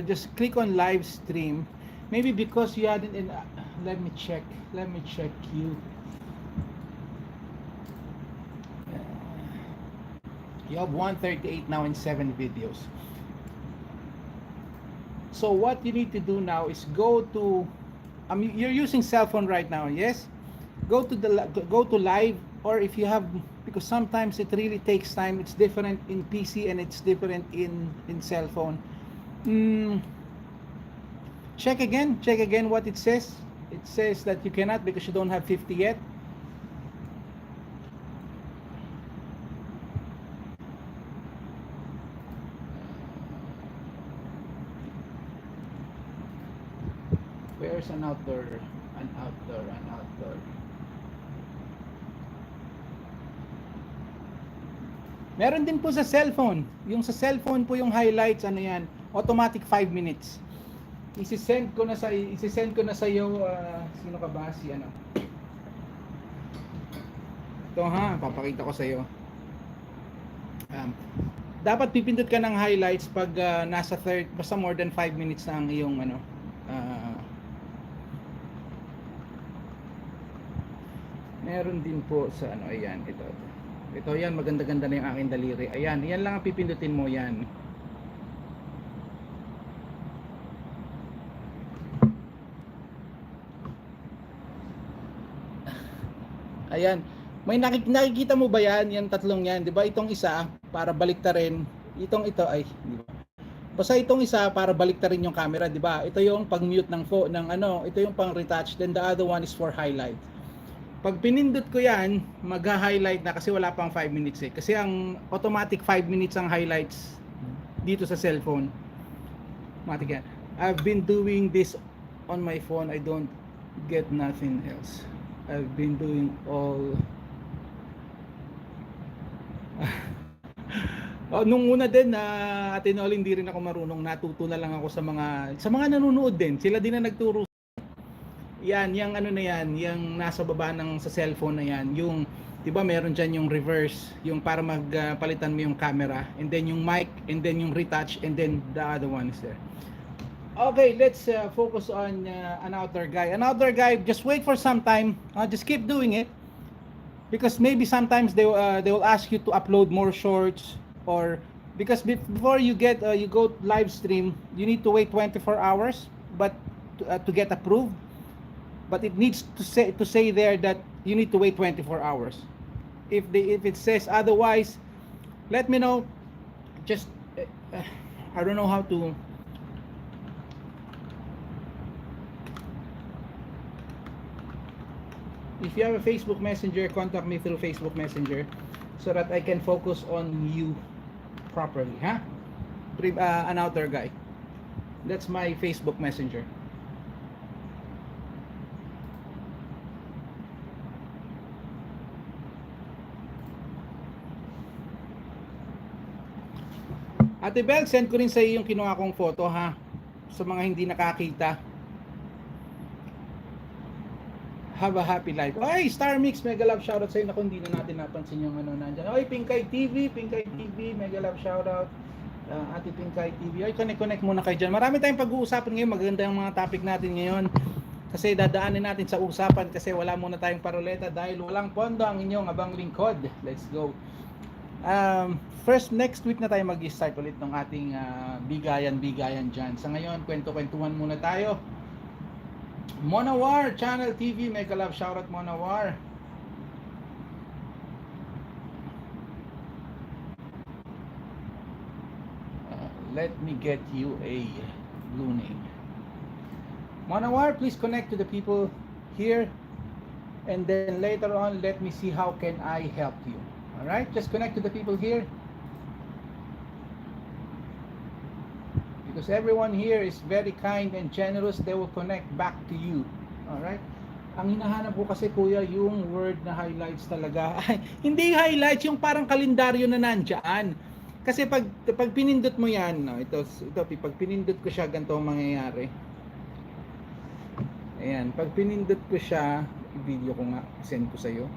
just click on live stream. Maybe because you hadn't let me check you. You have 138 now in 7 videos. So what you need to do now is go to, you're using cell phone right now, yes? Go to live, or if you have, because sometimes it really takes time. It's different in PC and it's different in cell phone. Check again what it says. It says that you cannot because you don't have 50 yet. Where's an outdoor? Meron din po sa cellphone. Yung sa cellphone po yung highlights, ano yan, automatic 5 minutes. Isi-send ko na sa iyo, sino ka ba? Si ano? Ito ha, papakita ko sa iyo. Dapat pipindot ka ng highlights pag nasa basta more than 5 minutes na ang iyong ano. Meron din po sa ano, ayan, ito. Ito yan, maganda-ganda na yung aking daliri. Ayan, yan lang ang pipindutin mo yan. Ayan. May nakikita mo ba yan? Yung tatlong yan, 'di ba? Itong isa para baliktarin. Ito ay, 'di ba? Basta itong isa para baliktarin yung camera, 'di ba? Ito yung pag-mute ng ito yung pang-retouch, then the other one is for highlight. Pag pinindot ko yan, mag-highlight na kasi wala pang 5 minutes eh. Kasi ang automatic 5 minutes ang highlights dito sa cellphone. Automatic yan. I've been doing this on my phone. I don't get nothing else. I've been doing all... nung una din na Atinol, hindi rin ako marunong. Natuto na lang ako sa mga nanonood din. Sila din na nagturo. Yan, yung ano na yan, yung nasa baba ng sa cellphone na yan, yung, di ba meron dyan yung reverse, yung para magpalitan mo yung camera, and then yung mic, and then yung retouch, and then the other one is there. Okay, let's focus on an outdoor guy. An outdoor guy, just wait for some time, just keep doing it, because maybe sometimes they will ask you to upload more shorts, or because before you go live stream, you need to wait 24 hours, but to get approved. But it needs to say there that you need to wait 24 hours. If it says otherwise, let me know. Just I don't know how to. If you have a Facebook Messenger, contact me through Facebook Messenger so that I can focus on you properly. Huh? An outdoor guy. That's my Facebook Messenger. Ate Bel, send ko rin sa iyo yung kinuha kong photo ha. Sa mga hindi nakakita. Have a happy life. Ay, Star Mix, mega love shoutout sa iyo. Naku, hindi na natin napansin yung ano nandyan. Ay, Pinkay TV, mega love shoutout. Ate Pinkay TV. Ay, connect muna kayo dyan. Marami tayong pag-uusapan ngayon. Maganda yung mga topic natin ngayon. Kasi dadaanin natin sa usapan kasi wala muna tayong paroleta dahil walang pondo ang inyong abang lingkod. Let's go. First, next week na tayo mag-start ulit ng ating bigayan dyan. Sa ngayon, kwento-kwentuhan muna tayo. Monawar, Channel TV, mega love, shoutout Monawar. Let me get you a blue name. Monawar, please connect to the people here. And then later on, let me see how can I help you. Alright, just connect to the people here. Because everyone here is very kind and generous, they will connect back to you. Alright? Ang hinahanap ko kasi kuya, yung word na highlights talaga. Hindi highlights, yung parang kalendaryo na nandyan. Kasi pag pinindot mo yan, no, ito, pag pinindot ko siya, ganito ang mangyayari. Ayan, pag pinindot ko siya, i-video ko nga, send ko sa'yo.